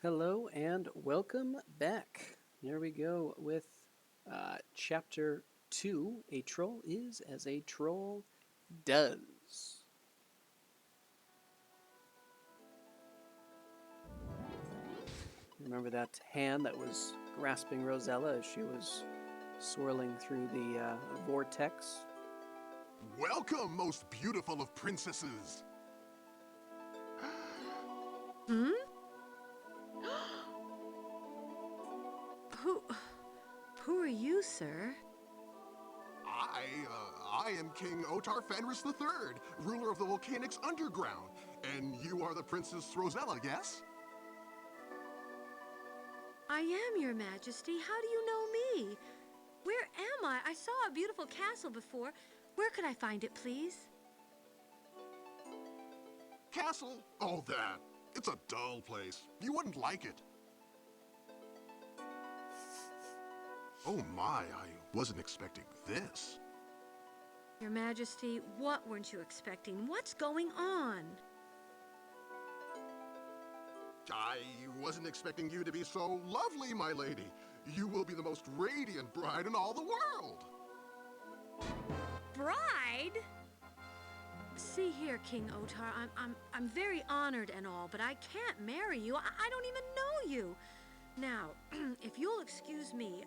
Hello and welcome back. Here we go with chapter 2. A troll is as a troll does. Remember that hand that was grasping Rosella as she was swirling through the vortex? Welcome, most beautiful of princesses. Hmm? Who... Who are you, sir? I am King Otar Fenris III, ruler of the Volcanix Underground. And you are the Princess Rosella, yes? I am, Your Majesty. How do you know me? Where am I? I saw a beautiful castle before. Where could I find it, please? Castle? Oh, that. It's a dull place. You wouldn't like it. Oh my, I wasn't expecting this. Your Majesty, what weren't you expecting? What's going on? I wasn't expecting you to be so lovely, my lady. You will be the most radiant bride in all the world. Bride? See here, King Otar, I'm very honored and all, but I can't marry you. I don't even know you. Now, if you'll excuse me...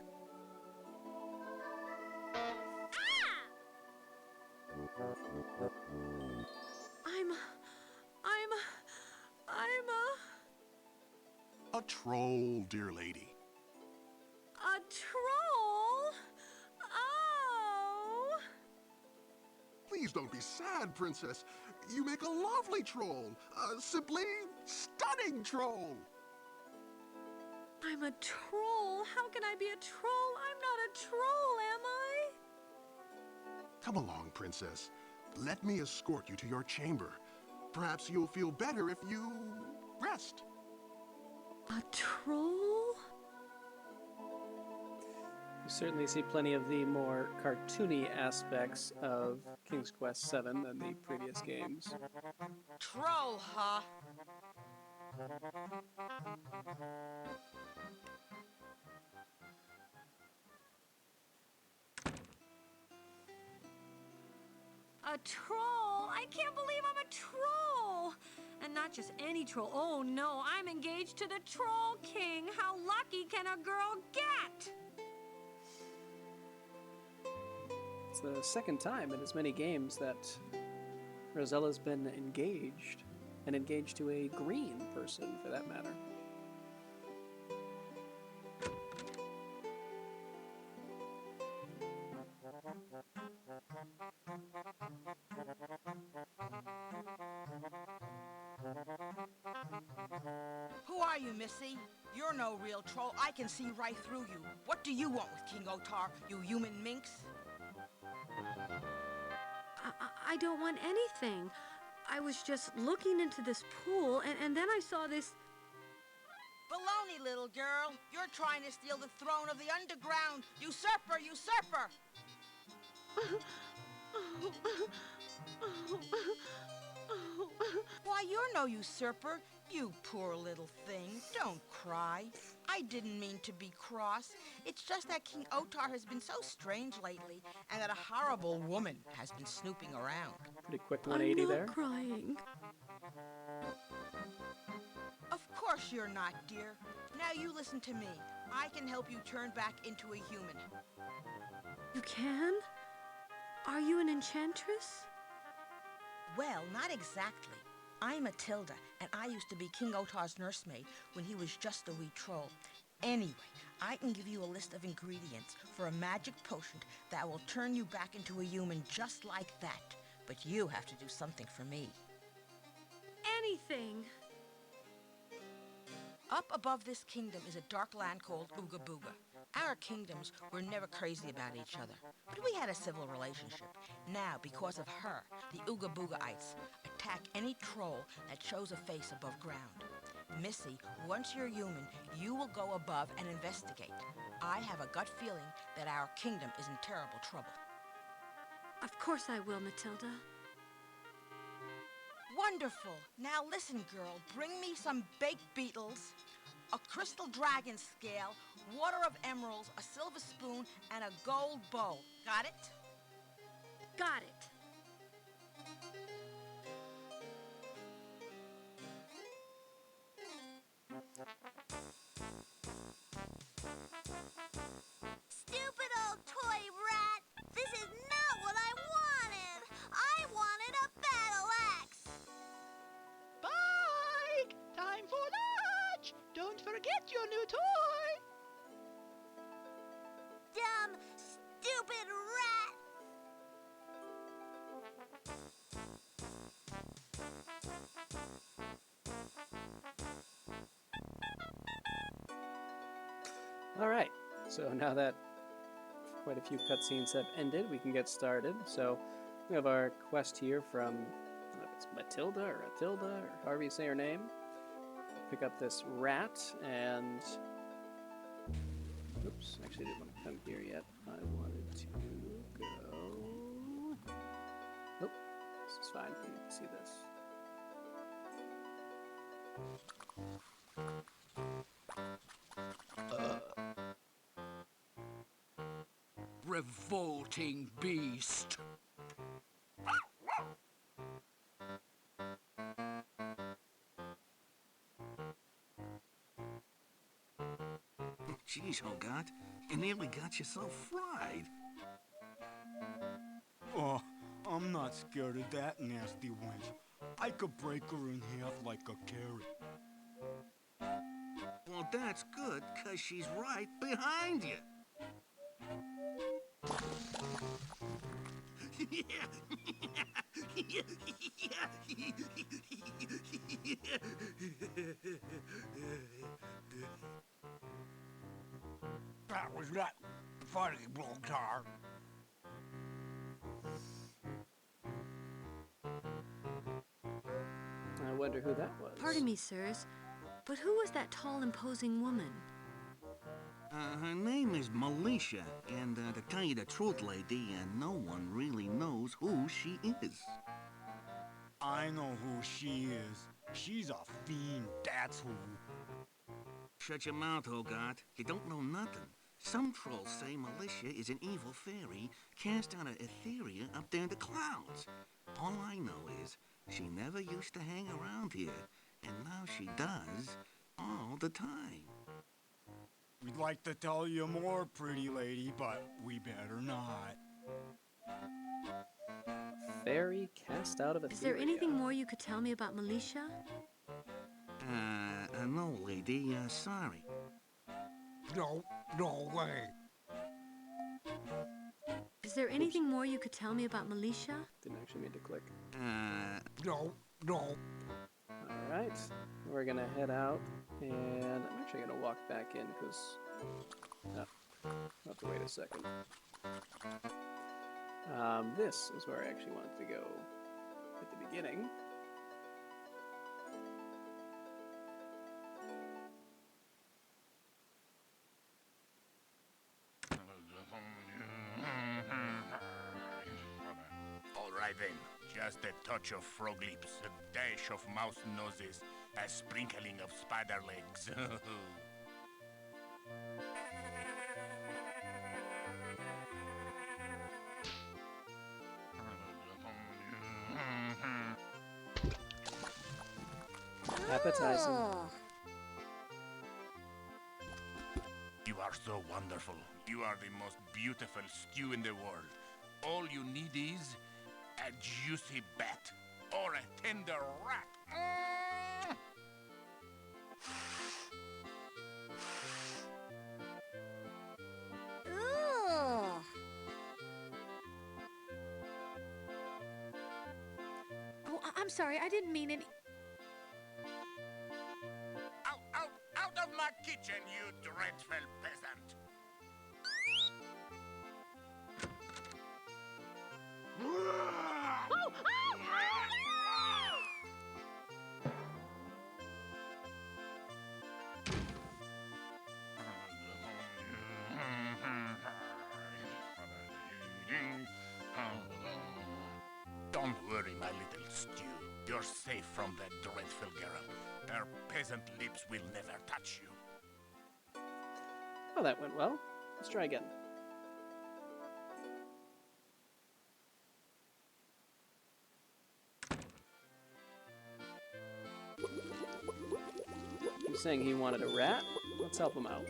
A troll, dear lady. A troll? Oh! Please don't be sad, princess. You make a lovely troll. Simply stunning troll. I'm a troll? How can I be a troll? I'm not a troll, am I? Come along, princess. Let me escort you to your chamber. Perhaps you'll feel better if you rest. A troll? You certainly see plenty of the more cartoony aspects of King's Quest VII than the previous games. Troll, huh? A troll? I can't believe I'm a troll! And not just any troll. Oh no, I'm engaged to the Troll King. How lucky can a girl get? It's the second time in as many games that Rosella's been engaged, and engaged to a green person, for that matter. Who are you, Missy? You're no real troll. I can see right through you. What do you want with King Otar, you human minx? I don't want anything. I was just looking into this pool, and then I saw this... Baloney, little girl. You're trying to steal the throne of the underground. Usurper, usurper! Why, you're no usurper. You poor little thing. Don't cry. I didn't mean to be cross. It's just that King Otar has been so strange lately, and that a horrible woman has been snooping around. Pretty quick 180 I'm not there. crying. Of course you're not, dear. Now you listen to me. I can help you turn back into a human. You can? Are you an enchantress? Well, not exactly. I'm Matilda, and I used to be King Otar's nursemaid when he was just a wee troll. Anyway, I can give you a list of ingredients for a magic potion that will turn you back into a human just like that. But you have to do something for me. Anything. Up above this kingdom is a dark land called Ooga Booga. Our kingdoms were never crazy about each other, but we had a civil relationship. Now, because of her, the Ooga Boogaites attack any troll that shows a face above ground. Missy, once you're human, you will go above and investigate. I have a gut feeling that our kingdom is in terrible trouble. Of course I will, Matilda. Wonderful. Now listen, girl, bring me some baked beetles, a crystal dragon scale, water of emeralds, a silver spoon, and a gold bowl. Got it? Got it. Stupid old toy rat! This is not what I wanted! I wanted a battle axe! Bye! Time for lunch! Don't forget your new toy! Dumb, stupid rat! All right. So now that quite a few cutscenes have ended, we can get started. So we have our quest here from, I don't know if it's Matilda or Atilda or however you say her name. Pick up this rat and... Oops, actually didn't want to come here yet. I wanted to go... Nope, this is fine. You can see this. Revolting beast. Jeez, Hogarth, you nearly got yourself fried. Oh, I'm not scared of that nasty wench. I could break her in half like a carrot. Well, that's good, 'cause she's right behind you. That was not funny, Blowtar. I wonder who that was. Pardon me, sirs, but who was that tall, imposing woman? Her name is Malicia, and to tell you the truth, lady, no one really knows who she is. I know who she is. She's a fiend, that's who. Shut your mouth, Hogarth. You don't know nothing. Some trolls say Malicia is an evil fairy cast out of Etheria up there in the clouds. All I know is she never used to hang around here, and now she does all the time. We'd like to tell you more, pretty lady, but we better not. Fairy cast out of Etheria. Is there anything more you could tell me about Malicia? No, lady, sorry. No way. Is there anything more you could tell me about Malicia? Didn't actually mean to click. No. Alright, we're gonna head out, and I'm actually gonna walk back in, because... Oh, I'll have to wait a second. This is where I actually wanted to go at the beginning. All right then, just a touch of frog lips, a dash of mouse noses, a sprinkling of spider legs. Appetizing. You are so wonderful. You are the most beautiful stew in the world. All you need is a juicy bat or a tender rat. Ooh. Oh, I'm sorry, I didn't mean any... Out of my kitchen, you dreadful peasant! Don't worry, my little stew. You're safe from that dreadful girl. Her peasant lips will never touch you. Oh, that went well. Let's try again. He's saying he wanted a rat. Let's help him out.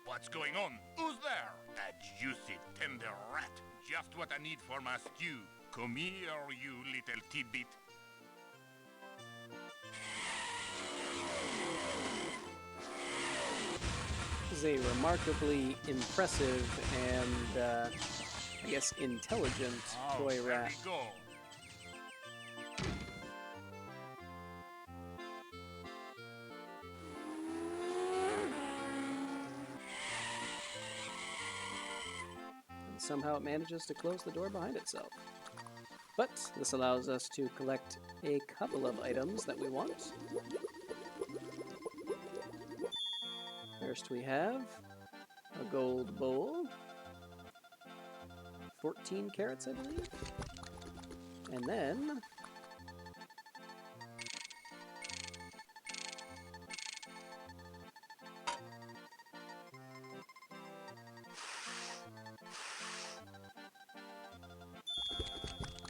What's going on? Who's there? A juicy, tender rat. Just what I need for my stew. Come here, you little tidbit. This is a remarkably impressive and, I guess, intelligent toy There rat. we go. And somehow it manages to close the door behind itself. But this allows us to collect a couple of items that we want. First we have a gold bowl. 14 carats, I believe. And then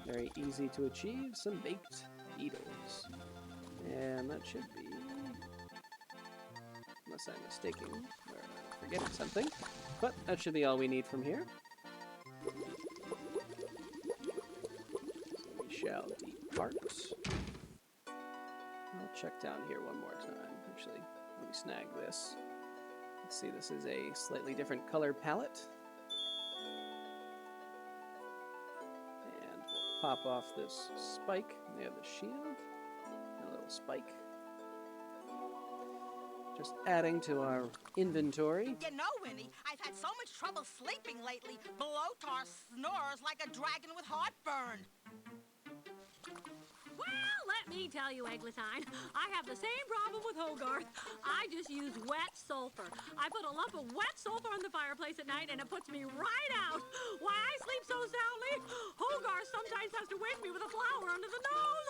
very easy to achieve, some baked beetles. And that should be, unless I'm mistaken or forgetting something, but that should be all we need from here. So we shall depart. I'll check down here one more time. Actually, let me snag this. Let's see, this is a slightly different color palette. And we'll pop off this spike. We have the shield. A little spike. Just adding to our inventory. You know, Winnie, I've had so much trouble sleeping lately. Blotar snores like a dragon with heartburn. Well, let me tell you, Eglantine, I have the same problem with Hogarth. I just use wet sulfur. I put a lump of wet sulfur on the fireplace at night, and it puts me right out. Why I sleep so soundly? Hogarth sometimes has to wake me with a flower under the nose.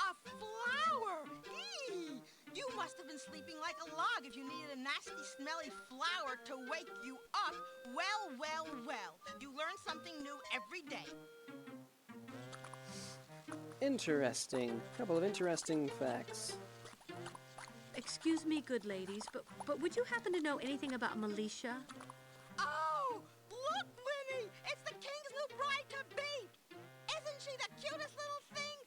A flower? Eee! You must have been sleeping like a log if you needed a nasty, smelly flower to wake you up. Well, well, well. You learn something new every day. Interesting. Couple of interesting facts. Excuse me, good ladies, but would you happen to know anything about Malicia? Oh, look, Winnie! It's the king's new bride-to-be! Isn't she the cutest little thing?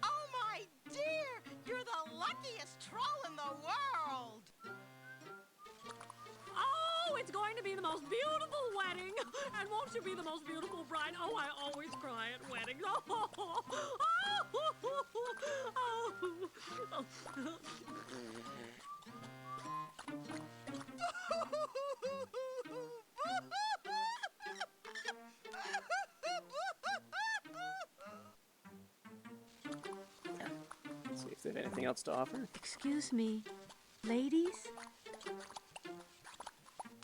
Oh, my dear! You're the luckiest troll in the world! Oh, it's going to be the most beautiful wedding! And won't you be the most beautiful bride? Oh, I always cry at weddings. Let's see if they have anything else to offer. Excuse me, ladies?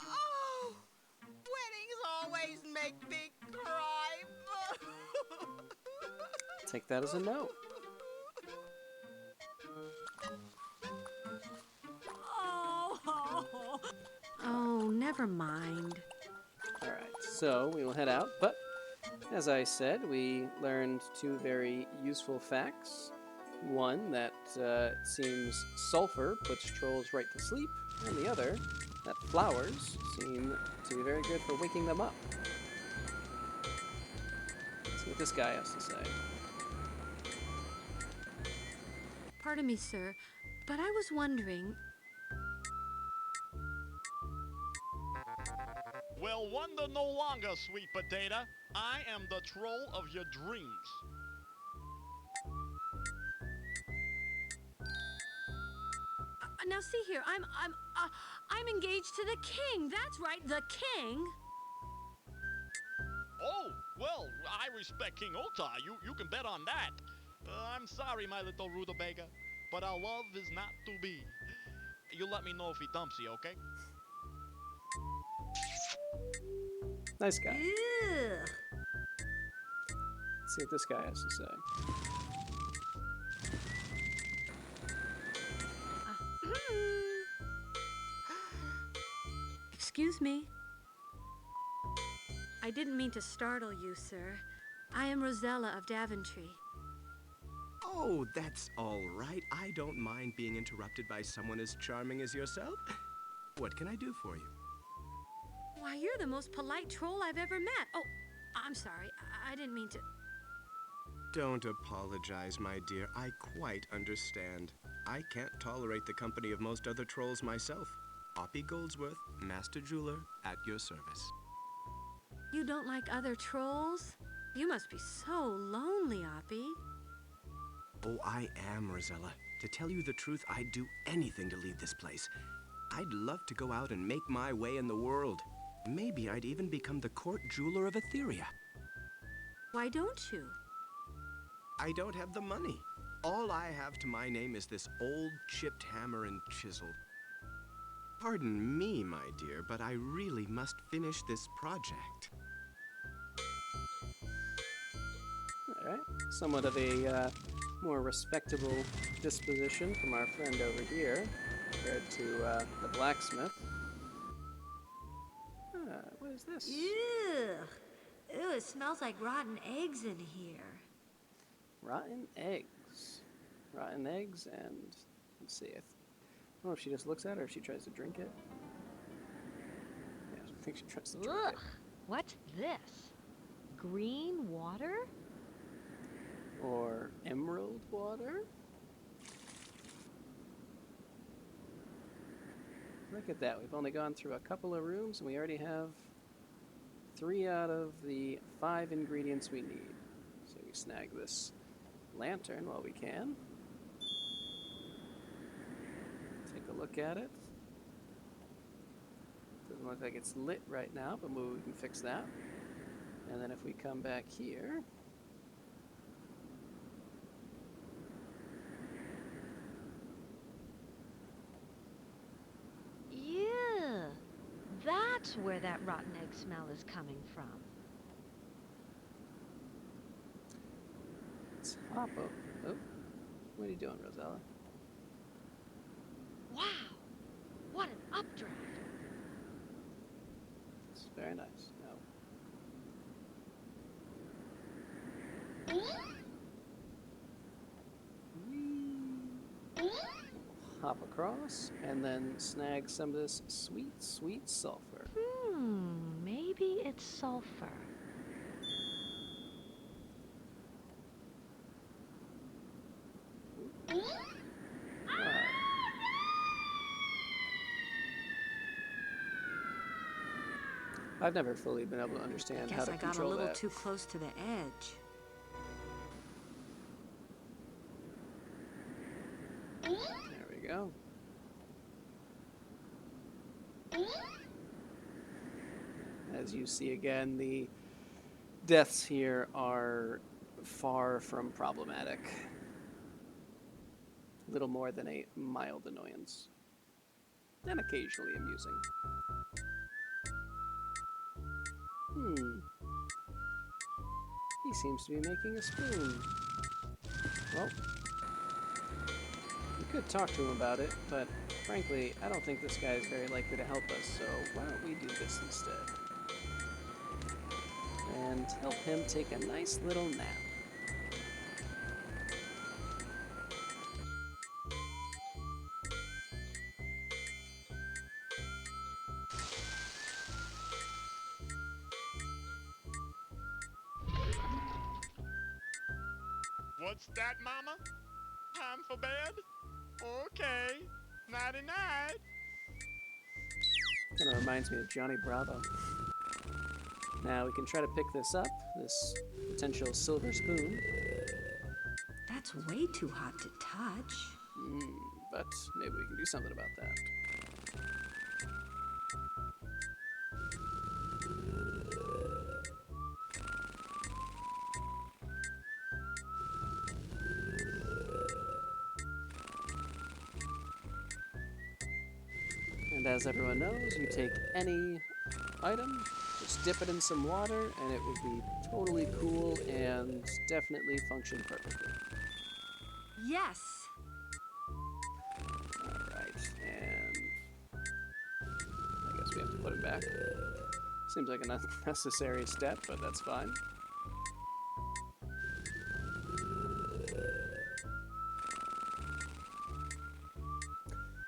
Oh, weddings always make me cry. Take that as a no. Oh, never mind. Alright, so we will head out, but as I said, we learned two very useful facts. One, that it seems sulfur puts trolls right to sleep, and the other, that flowers seem to be very good for waking them up. Let's see what this guy has to say. Pardon me, sir, but I was wondering... Well, wonder no longer, sweet potato. I am the troll of your dreams. Now see here, I'm engaged to the king. That's right, the king. Oh, well, I respect King Ota. You can bet on that. I'm sorry, my little rutabaga, but our love is not to be. You let me know if he dumps you, okay? Nice guy. Ugh. Let's see what this guy has to say. Excuse me. I didn't mean to startle you, sir. I am Rosella of Daventry. Oh, that's all right. I don't mind being interrupted by someone as charming as yourself. What can I do for you? Why, you're the most polite troll I've ever met. Oh, I'm sorry. I didn't mean to. Don't apologize, my dear. I quite understand. I can't tolerate the company of most other trolls myself. Oppie Goldsworth, Master Jeweler, at your service. You don't like other trolls? You must be so lonely, Oppie. Oh, I am, Rosella. To tell you the truth, I'd do anything to leave this place. I'd love to go out and make my way in the world. Maybe I'd even become the court jeweler of Etheria. Why don't you? I don't have the money. All I have to my name is this old chipped hammer and chisel. Pardon me, my dear, but I really must finish this project. All right. Somewhat of a more respectable disposition from our friend over here compared to the blacksmith. What is this? Ew. Ew, it smells like rotten eggs in here. Rotten eggs. Rotten eggs and... Let's see. I don't know if she just looks at it or if she tries to drink it. Yeah, I think she tries to drink Ugh. it. What's this? Green water? Or emerald water? Look at that. We've only gone through a couple of rooms and we already have 3 out of the 5 ingredients we need. So we snag this lantern while we can. Take a look at it. Doesn't look like it's lit right now, but maybe we can fix that. And then if we come back here, Yeah, that's where that rotten egg smell is coming from. let's hop over. Oh, what are you doing, Rosella? Wow, what an updraft. It's very nice. No. Hop across and then snag some of this sweet, sweet sulfur. Maybe it's sulfur. I've never fully been able to understand how Guess to I got a control little that. too close to the edge. There we go. As you see again, the deaths here are far from problematic. Little more than a mild annoyance. And occasionally amusing. He seems to be making a spoon. Well, we could talk to him about it, but frankly, I don't think this guy is very likely to help us, so why don't we do this instead? And help him take a nice little nap. What's that, Mama? Time for bed? Okay. Nighty-night. Kind of reminds me of Johnny Bravo. Now we can try to pick this up, this potential silver spoon. That's way too hot to touch. But maybe we can do something about that. And as everyone knows, you take any item Just dip it in some water and it would be totally cool and definitely function perfectly. Yes. Alright, and I guess we have to put him back. Seems like an unnecessary step, but that's fine.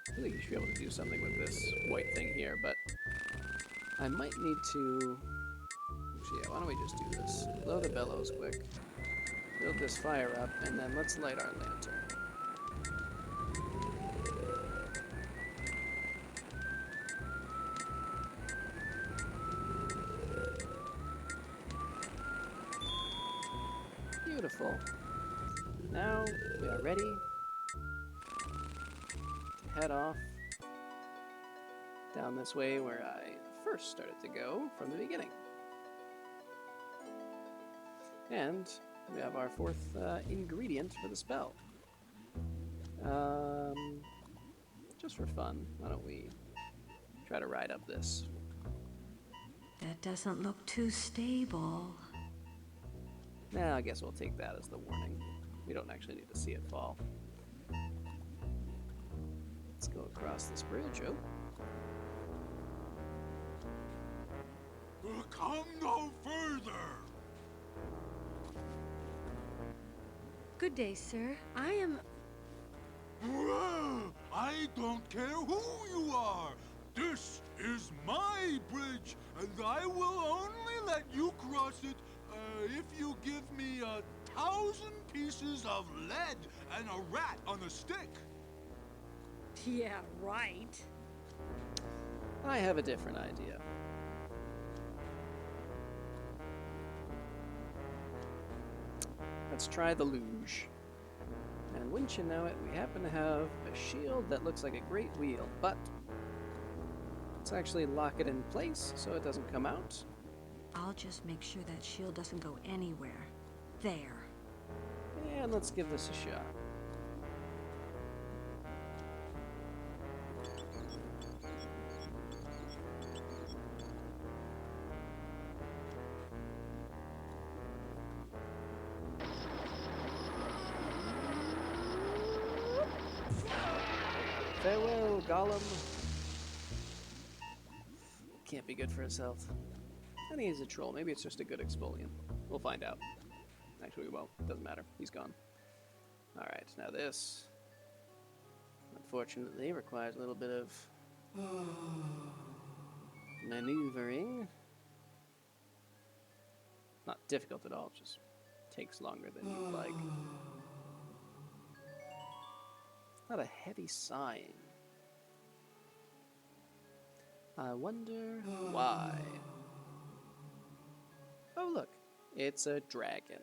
I think you should be able to do something with this white thing here, but I might need to... Actually, yeah, why don't we just do this? Blow the bellows quick, build this fire up, and then let's light our lantern. Beautiful. Now we are ready to head off down this way where I first started to go from the beginning. And we have our fourth ingredient for the spell. Just for fun, why don't we try to ride up this? That doesn't look too stable. Nah, I guess we'll take that as the warning. We don't actually need to see it fall. Let's go across this bridge. Oh. Come no further! Good day, sir. I am... Well, I don't care who you are. This is my bridge, and I will only let you cross it if you give me 1,000 pieces of lead and a rat on a stick. Yeah, right. I have a different idea. Let's try the luge. And wouldn't you know it, we happen to have a shield that looks like a great wheel, but let's actually lock it in place so it doesn't come out. I'll just make sure that shield doesn't go anywhere. There. And let's give this a shot. Farewell, Gollum. Can't be good for his health. I think he's a troll. Maybe it's just a good exfoliant. We'll find out. Actually, we won't. Doesn't matter. He's gone. Alright, now this, unfortunately, requires a little bit of maneuvering. Not difficult at all, just takes longer than you'd like. Not a heavy sighing. I wonder why. Oh look, it's a dragon.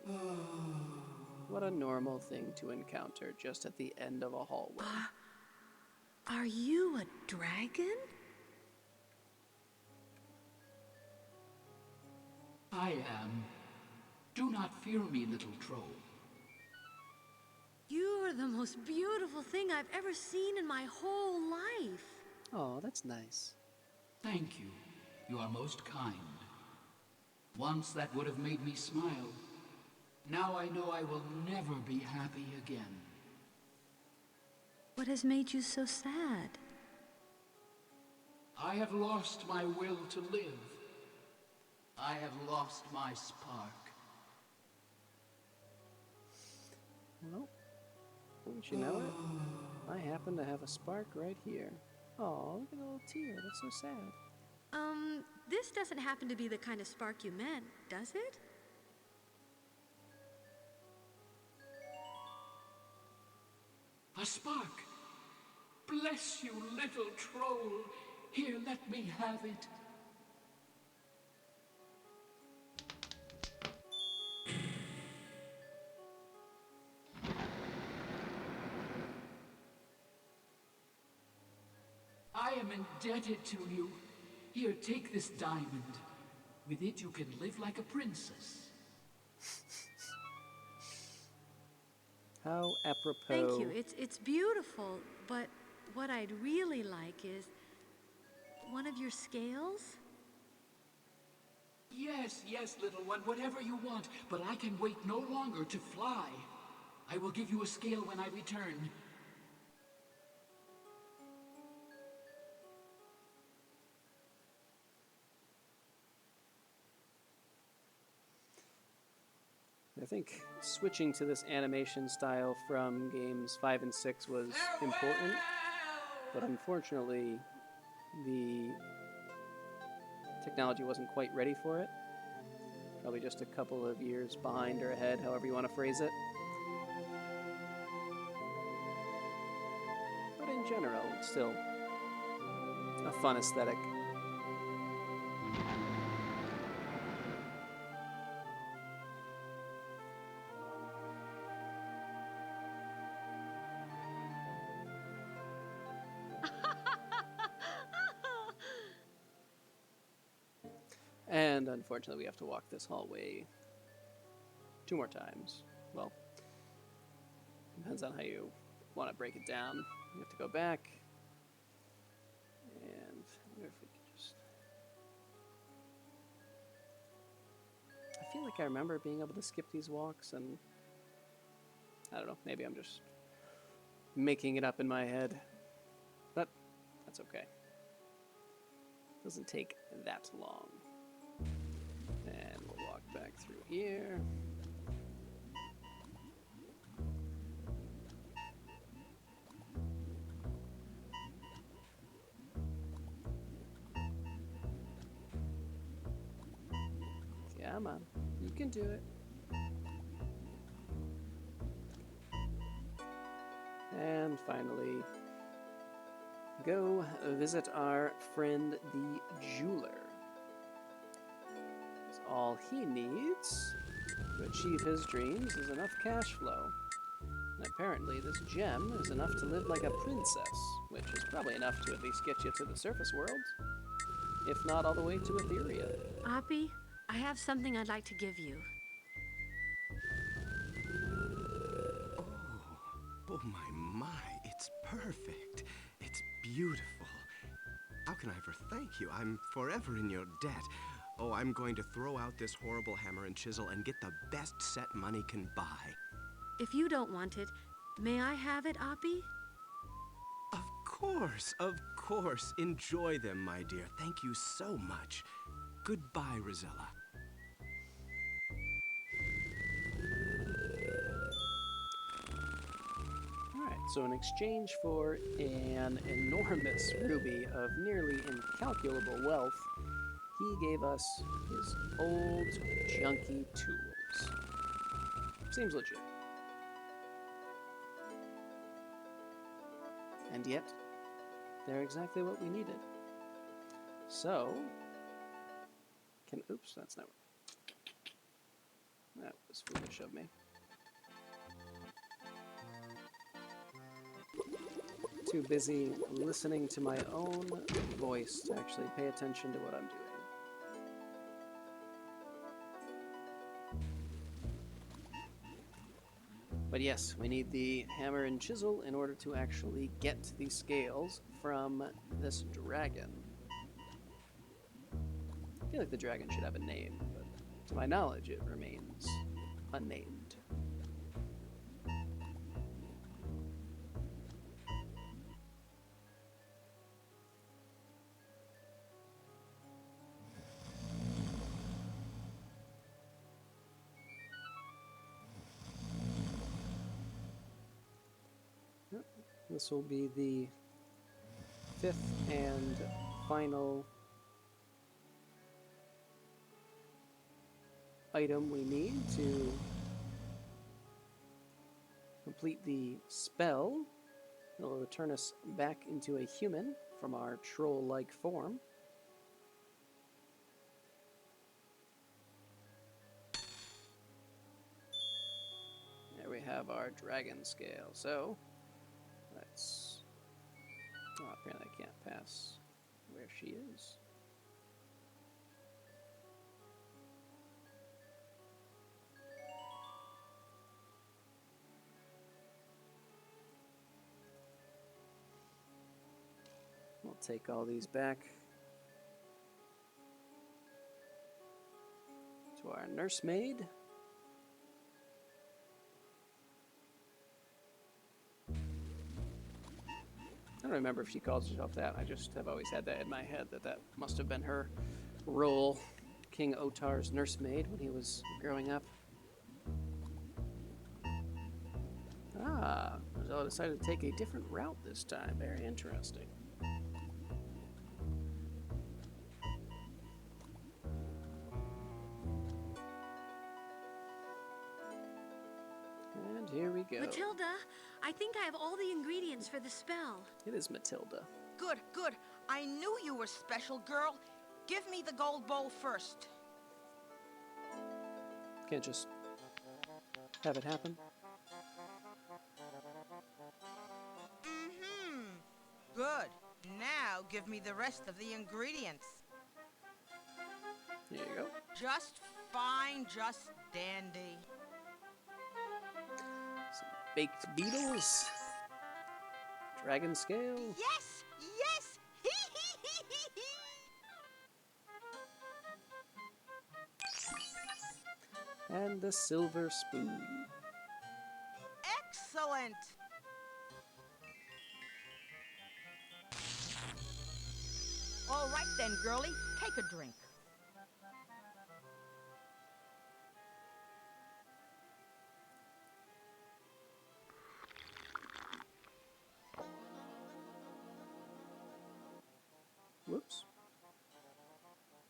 What a normal thing to encounter just at the end of a hallway. Are you a dragon? I am. Do not fear me, little troll. You're the most beautiful thing I've ever seen in my whole life. Oh, that's nice. Thank you. You are most kind. Once that would have made me smile. Now I know I will never be happy again. What has made you so sad? I have lost my will to live. I have lost my spark. Well, wouldn't you know it? I happen to have a spark right here. Oh, look at the little tear. That's so sad. This doesn't happen to be the kind of spark you meant, does it? A spark! Bless you, little troll. Here, let me have it. I am indebted to you. Here, take this diamond. With it, you can live like a princess. How apropos. Thank you. It's beautiful, but what I'd really like is one of your scales. Yes, yes, little one, whatever you want, but I can wait no longer to fly. I will give you a scale when I return. I think switching to this animation style from games 5 and 6 was important, but unfortunately, the technology wasn't quite ready for it. Probably just a couple of years behind or ahead, however you want to phrase it. But in general, it's still a fun aesthetic. And unfortunately, we have to walk this hallway 2 more times. Well, depends on how you want to break it down. You have to go back. And I wonder if we could just... I feel like I remember being able to skip these walks, and I don't know, maybe I'm just making it up in my head. But that's okay. Doesn't take that long. And we'll walk back through here. Come on, you can do it. And finally, go visit our friend the jeweler. All he needs to achieve his dreams is enough cash flow. And apparently this gem is enough to live like a princess, which is probably enough to at least get you to the surface world, if not all the way to Etheria. Oppie, I have something I'd like to give you. Oh my, it's perfect. It's beautiful. How can I ever thank you? I'm forever in your debt. Oh, I'm going to throw out this horrible hammer and chisel and get the best set money can buy. If you don't want it, may I have it, Oppie? Of course. Enjoy them, my dear. Thank you so much. Goodbye, Rosella. Alright, so in exchange for an enormous ruby of nearly incalculable wealth, he gave us his old, junky tools. Seems legit. And yet, they're exactly what we needed. So, oops, that's not... That was foolish of me. Too busy listening to my own voice to actually pay attention to what I'm doing. But yes, we need the hammer and chisel in order to actually get the scales from this dragon. I feel like the dragon should have a name, but to my knowledge it remains unnamed. This will be the 5th and final item we need to complete the spell. It will return us back into a human from our troll-like form. There we have our dragon scale. So, let's... Oh, apparently I can't pass where she is. We'll take all these back. nursemaid. I don't remember if she calls herself that. I just have always had that in my head, that must have been her role. King Otar's nursemaid when he was growing up. Ah, Rosella decided to take a different route this time. Very interesting. And here we go. Matilda, I think I have all the ingredients for the spell. It is Matilda. Good, good. I knew you were special, girl. Give me the gold bowl first. Can't just have it happen. Good. Now give me the rest of the ingredients. There you go. Just fine, just dandy. Some baked beetles. Dragon scale. Yes! Yes! And the silver spoon. Excellent! All right then, girlie. Take a drink. Whoops.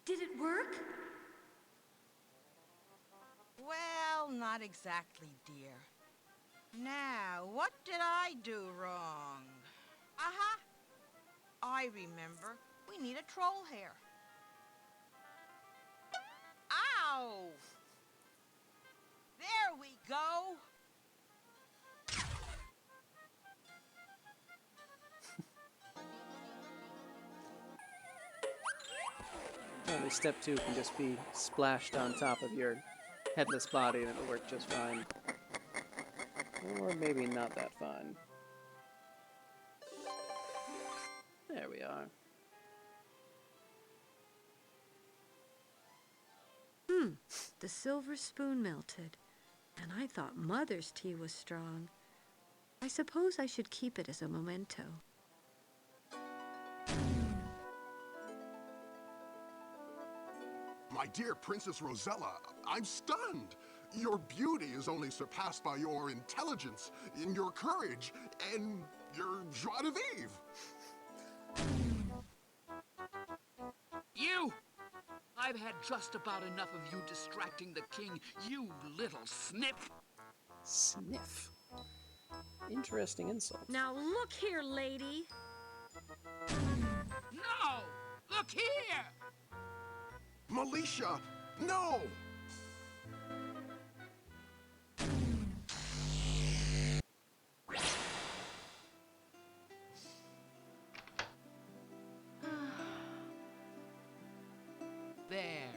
Did it work? Well, not exactly, dear. Now, what did I do wrong? Aha! I remember. We need a troll hair. Ow! There we go. Only step 2 can just be splashed on top of your headless body and it'll work just fine. Or maybe not that fine. There we are. The silver spoon melted, and I thought Mother's tea was strong. I suppose I should keep it as a memento. My dear Princess Rosella, I'm stunned. Your beauty is only surpassed by your intelligence, in your courage, and your joie de vivre. You! I've had just about enough of you distracting the king, you little snip! Sniff. Interesting insult. Now look here, lady. No! Look here! Malicia, no! There.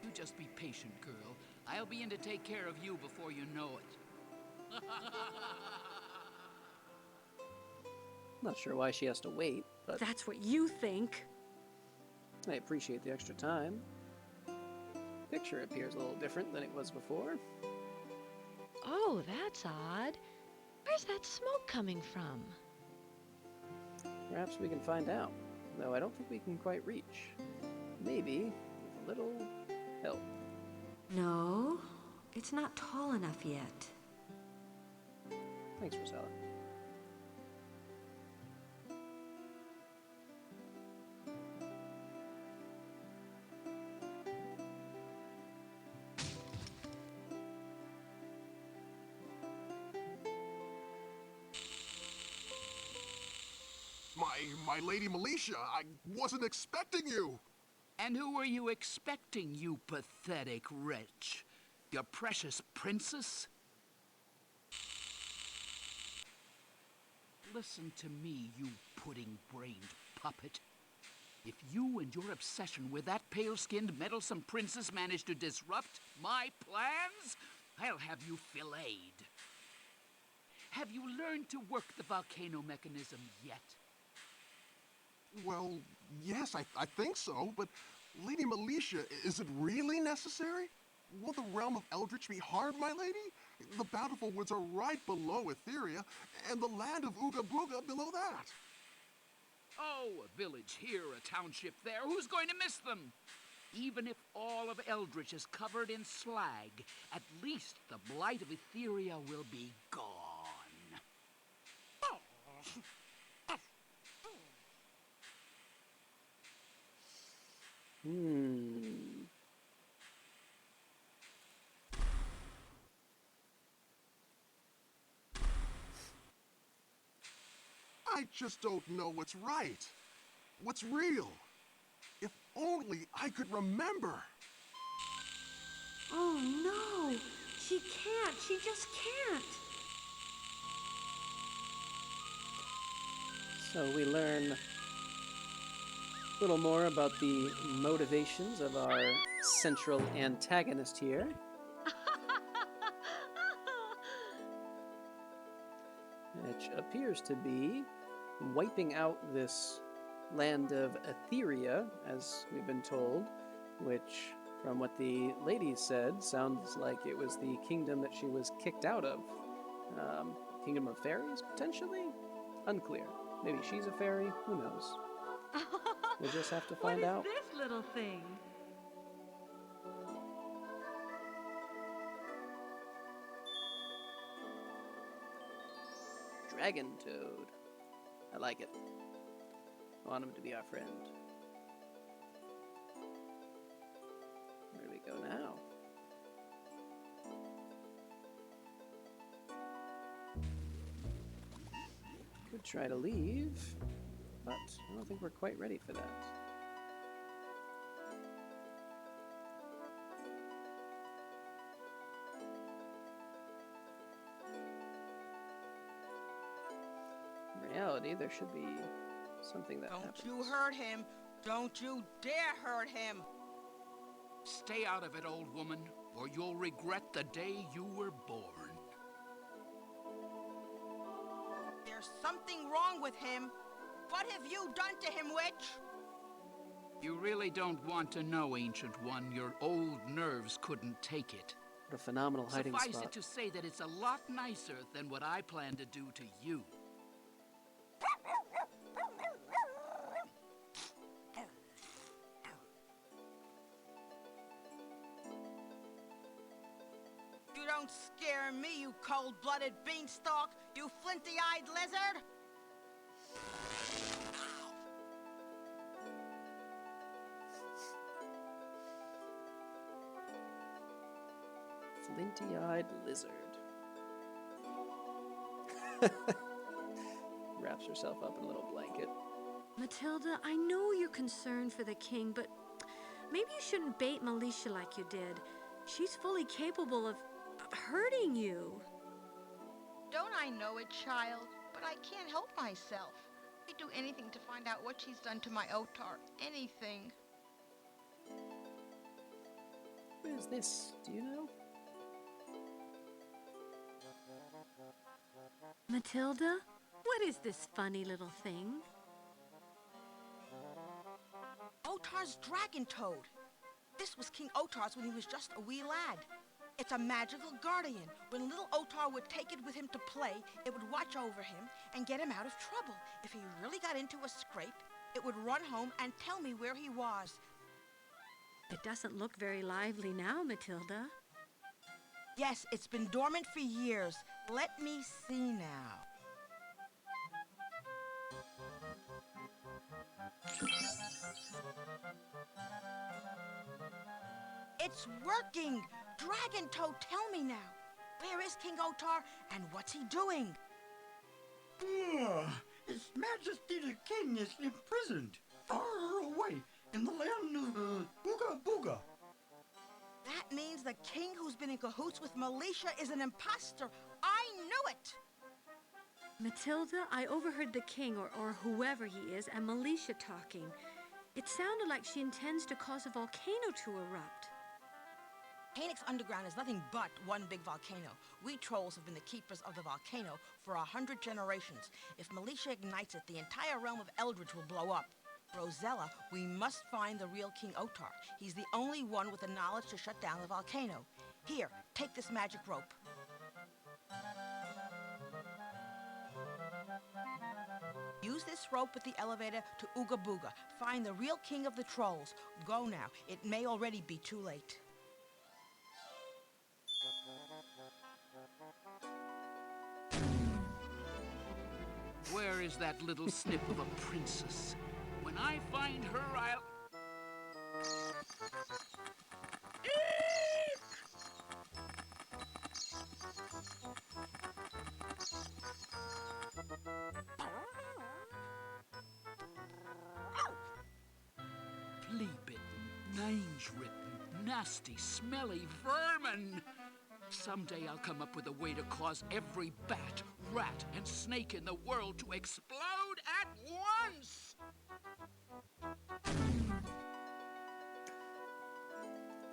You just be patient, girl. I'll be in to take care of you before you know it. Not sure why she has to wait, but That's what you think. I appreciate the extra time. Picture appears a little different than it was before. Oh, that's odd. Where's that smoke coming from? Perhaps we can find out, though I don't think we can quite reach. Maybe with a little help. No, it's not tall enough yet. Thanks, Rosella. My Lady Malicia, I wasn't expecting you. And who were you expecting, you pathetic wretch? Your precious princess? Listen to me, you pudding-brained puppet. If you and your obsession with that pale-skinned, meddlesome princess manage to disrupt my plans, I'll have you filleted. Have you learned to work the volcano mechanism yet? Well, yes, I think so, but Lady Malicia, is it really necessary? Will the realm of Eldritch be harmed, my lady? The bountiful woods are right below Etheria, and the land of Ooga Booga below that. Oh, a village here, a township there. Who's going to miss them? Even if all of Eldritch is covered in slag, at least the blight of Etheria will be gone. I just don't know what's right. What's real. If only I could remember. Oh no! She can't! She just can't! So we learn a little more about the motivations of our central antagonist here. Which appears to be wiping out this land of Etheria, as we've been told, which, from what the lady said, sounds like it was the kingdom that she was kicked out of. Kingdom of fairies, potentially? Unclear. Maybe she's a fairy, who knows? We'll just have to find out. What is this little thing? Dragon Toad. I like it. I want him to be our friend. Where do we go now? Could try to leave, but I don't think we're quite ready for that. In reality, there should be something that happens. Don't you hurt him. Don't you dare hurt him. Stay out of it, old woman, or you'll regret the day you were born. There's something wrong with him. What have you done to him, witch? You really don't want to know, Ancient One. Your old nerves couldn't take it. What a phenomenal hiding Suffice spot. it to say that it's a lot nicer than what I plan to do to you. You don't scare me, you cold-blooded beanstalk, you flinty-eyed lizard! Flinty-eyed lizard. Wraps herself up in a little blanket. Matilda, I know you're concerned for the king, but maybe you shouldn't bait Malicia like you did. She's fully capable of hurting you. Don't I know it, child? But I can't help myself. I'd do anything to find out what she's done to my Otar. Anything. What is this? Do you know? Matilda, what is this funny little thing? Otar's dragon toad. This was King Otar's when he was just a wee lad. It's a magical guardian. When little Otar would take it with him to play, it would watch over him and get him out of trouble. If he really got into a scrape, it would run home and tell me where he was. It doesn't look very lively now, Matilda. Yes, it's been dormant for years. Let me see now. It's working! Dragon Toad, tell me now. Where is King Otar and what's he doing? His Majesty the King is imprisoned far away in the land of Ooga Booga. That means the king who's been in cahoots with Malicia is an imposter. I knew it! Matilda, I overheard the king, or whoever he is, and Malicia talking. It sounded like she intends to cause a volcano to erupt. Volcanix Underground is nothing but one big volcano. We trolls have been the keepers of the volcano for 100 generations. If Malicia ignites it, the entire realm of Eldritch will blow up. Rosella, we must find the real King Otar. He's the only one with the knowledge to shut down the volcano. Here, take this magic rope. Use this rope with the elevator to Ooga Booga. Find the real king of the trolls. Go now. It may already be too late. Where is that little snip of a princess? When I find her, I'll... Flea-bitten, mange-ridden, nasty, smelly vermin! Someday I'll come up with a way to cause every bat, rat, and snake in the world to explode at once!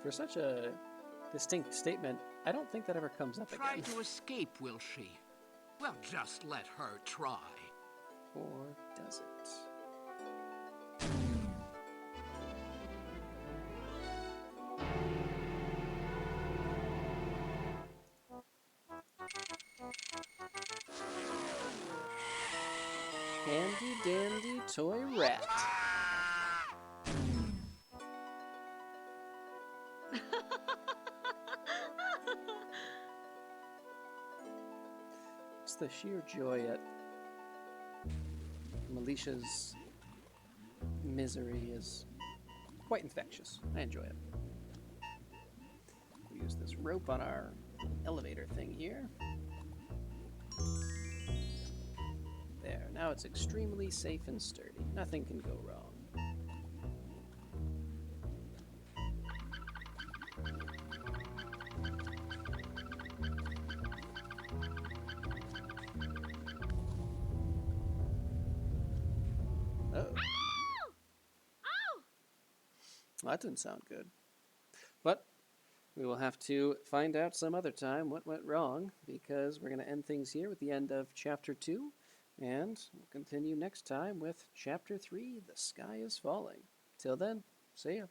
For such a distinct statement, I don't think that ever comes up Try again. to escape, will she? Well, just let her try. Or does it? Handy dandy toy rat. It's the sheer joy at Malicia's misery is quite infectious. I enjoy it. We'll use this rope on our elevator thing here. There, now it's extremely safe and sturdy. Nothing can go wrong. Uh-oh. Well, that didn't sound good. But we will have to find out some other time what went wrong, because we're going to end things here with the end of Chapter 2, and we'll continue next time with Chapter 3, The Sky is Falling. Till then, see ya.